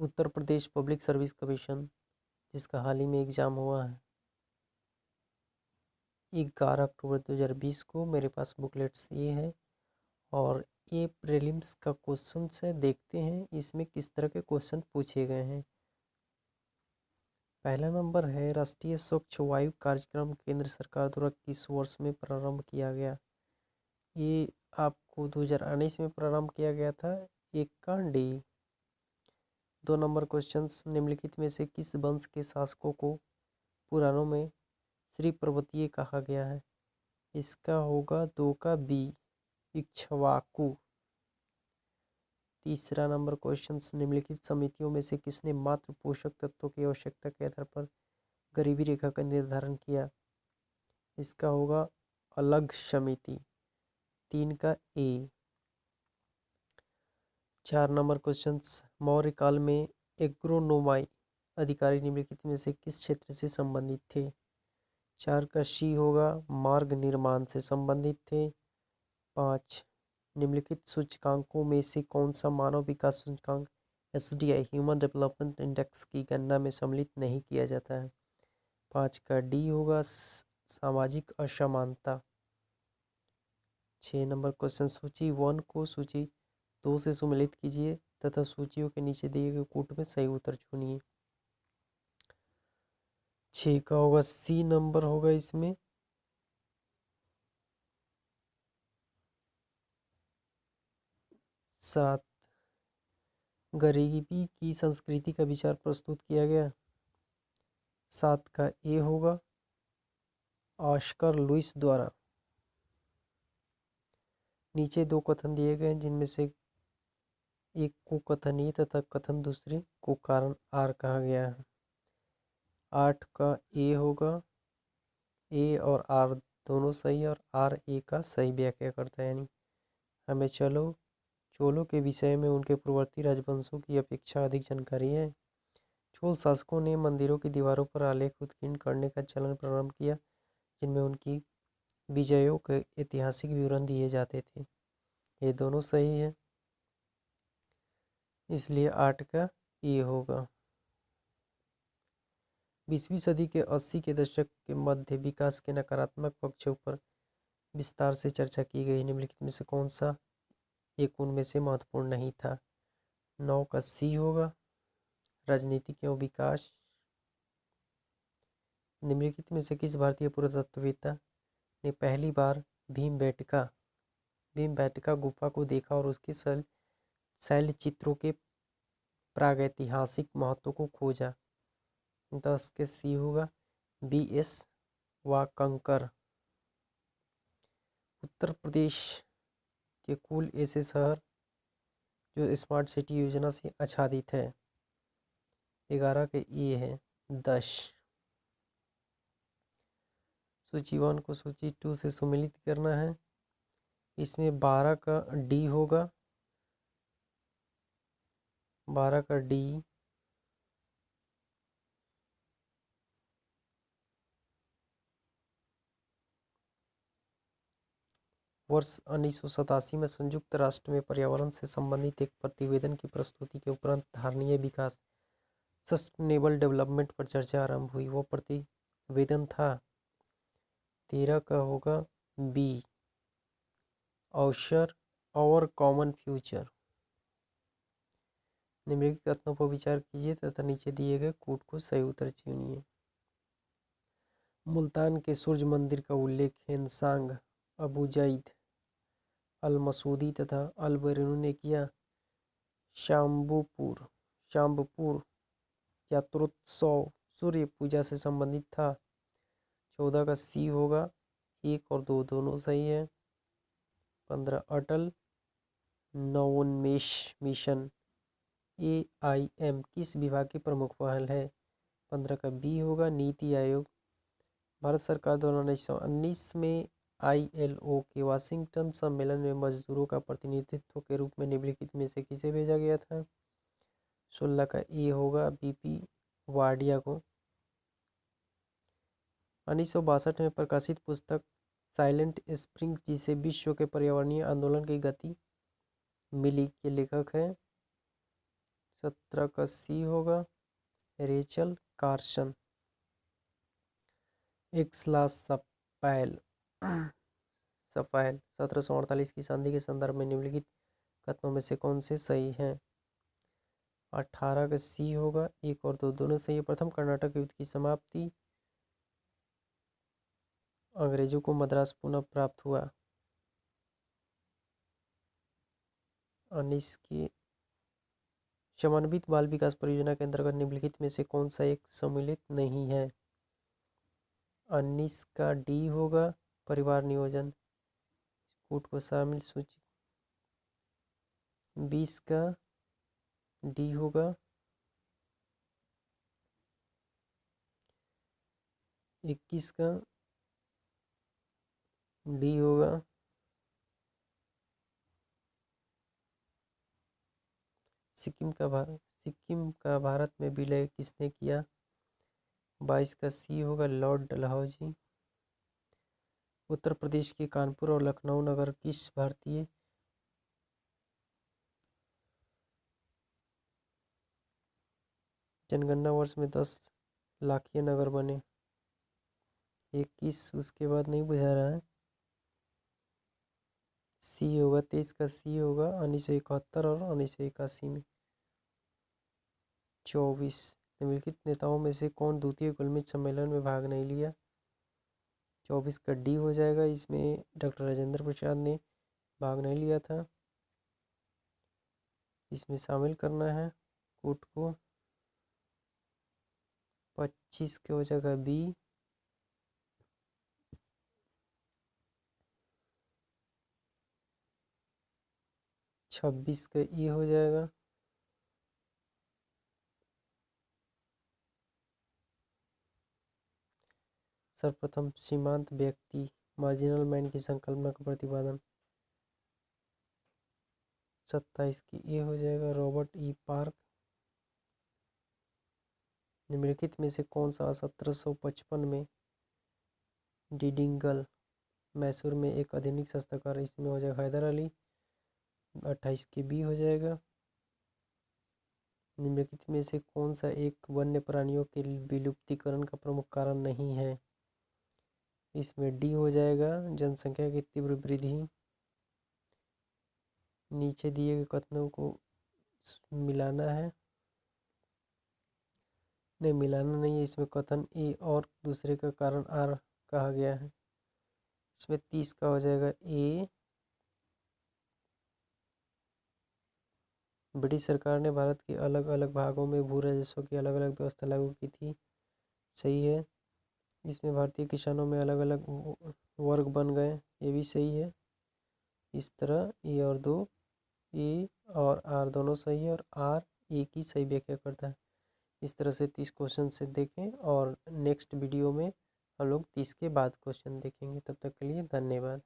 Uttar Pradesh public service commission, जिसका हाल ही में exam हुआ है 11 अक्टूबर 2020 को। मेरे पास बुकलेट्स ये है और ये प्रीलिम्स का क्वेश्चन है। देखते हैं इसमें किस तरह के क्वेश्चन पूछे गए हैं। पहला नंबर है, राष्ट्रीय स्वच्छ वायु कार्यक्रम केंद्र सरकार द्वारा किस वर्ष में प्रारंभ किया गया। ये आपको 2019 में प्रारंभ किया गया था। एक का डी। 2 नंबर क्वेश्चन, निम्नलिखित में से किस वंश के शासकों को पुराणों में श्री पर्वतीय कहा गया है। इसका होगा 2 का बी, इक्ष्वाकु। तीसरा नंबर क्वेश्चन, निम्नलिखित समितियों में से किसने मात्र पोषक तत्वों की आवश्यकता के आधार पर गरीबी रेखा का निर्धारण किया। इसका होगा अलग समिति। 3 का ए। 4 नंबर क्वेश्चन, मौर्य काल में एग्रोनोमाई अधिकारी निम्नलिखित में से किस क्षेत्र से संबंधित थे। 4 का सी होगा, मार्ग निर्माण से संबंधित थे। 5, निम्नलिखित सूचकांकों में से कौन सा मानव विकास सूचकांक SDI ह्यूमन डेवलपमेंट इंडेक्स की गणना में सम्मिलित नहीं किया जाता है। 5 का डी होगा, सामाजिक असमानता। 6 नंबर क्वेश्चन, सूची 1 को सूची 2 से सम्मिलित कीजिए तथा सूचियों के नीचे दिए गए कूट में सही उत्तर चुनिए। 6 का होगा सी नंबर होगा इसमें। 7, गरीबी की संस्कृति का विचार प्रस्तुत किया गया। 7 का ए होगा, ऑस्कर लुइस द्वारा। नीचे 2 कथन दिए गए हैं जिनमें से एक को कथन ए तथा कथन दूसरे को कारण आर कहा गया है। 8 का ए होगा, ए और आर दोनों सही और आर ए का सही व्याख्या करता है। यानी हमें चोलों के विषय में उनके पूर्ववर्ती राजवंशों की अपेक्षा अधिक जानकारी है। चोल शासकों ने मंदिरों की दीवारों पर आलेख उत्कीर्ण करने का चलन प्रारंभ किया, जिनमें उनकी विजयों के ऐतिहासिक विवरण दिए जाते थे। ये दोनों सही है, इसलिए 8 का ए होगा। 20वीं सदी के 80 के दशक के मध्य विकास के नकारात्मक पक्षों पर विस्तार से चर्चा की गई। निम्नलिखित में से कौन सा एक उनमें से महत्वपूर्ण नहीं था। 9 का सी होगा, राजनीति एवं विकास। निम्नलिखित में से किस भारतीय पुरातत्ववेत्ता ने पहली बार भीमबेटका गुफा को देखा और उसके शैल चित्रों के प्रागैतिहासिक महत्व को खोजा। 10 के सी होगा, BS वाकंकर। उत्तर प्रदेश के कुल ऐसे शहर जो स्मार्ट सिटी योजना से आच्छादित है 11 के ए है 10। सूची 1 को सूची 2 से सम्मिलित करना है। इसमें 12 का डी होगा, 12 का डी। वर्ष 1987 में संयुक्त राष्ट्र में पर्यावरण से संबंधित एक प्रतिवेदन की प्रस्तुति के उपरांत धारणीय विकास सस्टेनेबल डेवलपमेंट पर चर्चा आरंभ हुई। वो प्रतिवेदन था 13 का होगा बी, अवसर और कॉमन फ्यूचर। निम्नलिखित कथनों पर विचार कीजिए तथा नीचे दिए गए कूट को सही उत्तर चुनिए। मुल्तान के सूर्य मंदिर का उल्लेख हेनसांग, अबू जैद, अल मसूदी तथा अल बरेनी ने किया। शाम्बपुर यात्रोत्सव सूर्य पूजा से संबंधित था। 14 का सी होगा, 1 और 2 दोनों सही है। 15, अटल नवोन्मेष मिशन AIM किस विभाग की प्रमुख पहल है। 15 का बी होगा, नीति आयोग। भारत सरकार द्वारा 1919 में ILO के वाशिंगटन सम्मेलन में मजदूरों का प्रतिनिधित्व के रूप में निम्नलिखित में से किसे भेजा गया था। 16 का ए होगा, BP वाडिया को। 1962 में प्रकाशित पुस्तक साइलेंट स्प्रिंग, जिसे विश्व के पर्यावरणीय आंदोलन की गति मिली, के लेखक हैं 17 का सी होगा रेचल कार्सन। एक्सलास सफैल 1748 की संधि के संदर्भ में निम्नलिखित कथनों में से कौन से सही हैं? 18 का सी होगा, 1 और 2 दोनों सही है। प्रथम कर्नाटक युद्ध की समाप्ति, अंग्रेजों को मद्रास पुनः प्राप्त हुआ। 19 की समन्वित बाल विकास परियोजना के अंतर्गत निम्नलिखित में से कौन सा एक सम्मिलित नहीं है? 19 का डी होगा परिवार नियोजन, कूट को शामिल सूची। 20 का डी होगा। 21 का डी होगा। सिक्किम का भारत में विलय किसने किया? 22 का सी होगा लॉर्ड डलहौजी। उत्तर प्रदेश के कानपुर और लखनऊ नगर किस भारतीय जनगणना वर्ष में 10 लाखीय नगर बने? 21 उसके बाद नहीं बुझा रहा है। सी होगा 23 का सी होगा 1971 और 1981 में। 24 निम्नलिखित नेताओं में से कौन द्वितीय गोलमेज सम्मेलन में भाग नहीं लिया? 24 का डी हो जाएगा। इसमें डॉक्टर राजेंद्र प्रसाद ने भाग नहीं लिया था। इसमें शामिल करना है कूट को। 25 की हो जाएगा बी। 26 का ई हो जाएगा। सर्वप्रथम सीमांत व्यक्ति मार्जिनल मैन की संकल्पना का प्रतिपादन। 27 की ए हो जाएगा रॉबर्ट ई पार्क। निम्नलिखित में से कौन सा 1755 में डिडिंगल मैसूर में एक आधुनिक शस्त्रकार? इसमें हो जाएगा हैदर अली। 28 की बी हो जाएगा। निम्नलिखित में से कौन सा एक वन्य प्राणियों के विलुप्तीकरण का प्रमुख कारण नहीं है? इसमें डी हो जाएगा जनसंख्या की तीव्र वृद्धि। नीचे दिए गए कथनों को मिलाना है, नहीं मिलाना नहीं है। इसमें कथन ए और दूसरे का कारण आर कहा गया है। इसमें 30 का हो जाएगा ए। ब्रिटिश सरकार ने भारत के अलग अलग भागों में भू राजस्व की अलग अलग व्यवस्था लागू की थी। सही है। इसमें भारतीय किसानों में अलग अलग वर्ग बन गए, ये भी सही है। इस तरह ए और 2 ए और आर दोनों सही है और आर ए की सही व्याख्या करता है। इस तरह से 30 क्वेश्चन से देखें और नेक्स्ट वीडियो में हम लोग 30 के बाद क्वेश्चन देखेंगे। तब तक के लिए धन्यवाद।